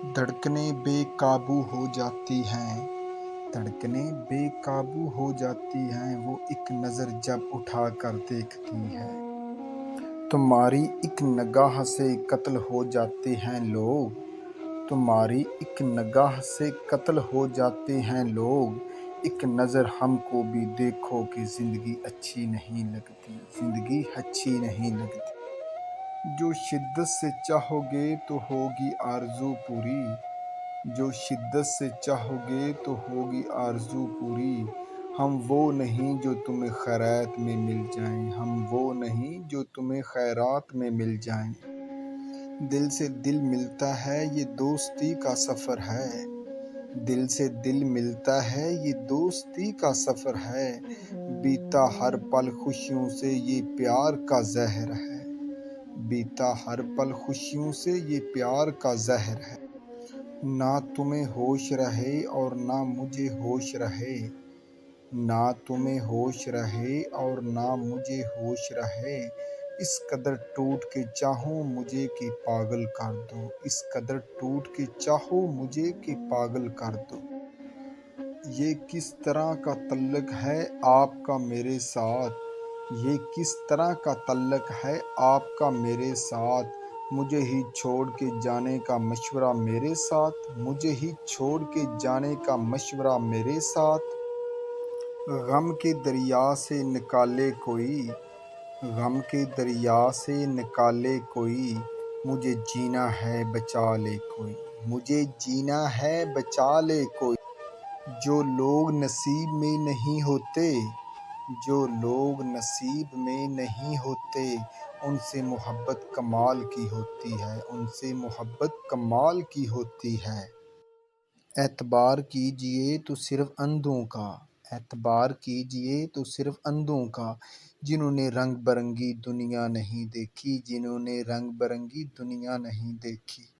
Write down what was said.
دھڑکنیں بے قابو ہو جاتی ہیں، دھڑکنیں بے قابو ہو جاتی ہیں، وہ ایک نظر جب اٹھا کر دیکھتی ہے۔ تمہاری ایک نگاہ سے قتل ہو جاتے ہیں لوگ، تمہاری ایک نگاہ سے قتل ہو جاتے ہیں لوگ، ایک نظر ہم کو بھی دیکھو کہ زندگی اچھی نہیں لگتی، زندگی اچھی نہیں لگتی۔ جو شدت سے چاہو گے تو ہوگی آرزو پوری، جو شدت سے چاہو گے تو ہوگی آرزو پوری۔ ہم وہ نہیں جو تمہیں خیرات میں مل جائیں، ہم وہ نہیں جو تمہیں خیرات میں مل جائیں۔ دل سے دل ملتا ہے یہ دوستی کا سفر ہے، دل سے دل ملتا ہے یہ دوستی کا سفر ہے، بیتا ہر پل خوشیوں سے یہ پیار کا زہر ہے، بیتا ہر پل خوشیوں سے یہ پیار کا زہر ہے۔ نہ تمہیں ہوش رہے اور نہ مجھے ہوش رہے، نہ تمہیں ہوش رہے اور نہ مجھے ہوش رہے، اس قدر ٹوٹ کے چاہو مجھے کہ پاگل کر دو، اس قدر ٹوٹ کے چاہو مجھے کہ پاگل کر دو۔ یہ کس طرح کا تعلق ہے آپ کا میرے ساتھ، یہ کس طرح کا تعلق ہے آپ کا میرے ساتھ، مجھے ہی چھوڑ کے جانے کا مشورہ میرے ساتھ، مجھے ہی چھوڑ کے جانے کا مشورہ میرے ساتھ۔ غم کے دریا سے نکالے کوئی، غم کے دریا سے نکالے کوئی، مجھے جینا ہے بچا لے کوئی، مجھے جینا ہے بچا لے کوئی۔ جو لوگ نصیب میں نہیں ہوتے، جو لوگ نصیب میں نہیں ہوتے، ان سے محبت کمال کی ہوتی ہے، ان سے محبت کمال کی ہوتی ہے۔ اعتبار کیجئے تو صرف اندھوں کا، اعتبار کیجئے تو صرف اندھوں کا، جنہوں نے رنگ برنگی دنیا نہیں دیکھی، جنہوں نے رنگ برنگی دنیا نہیں دیکھی۔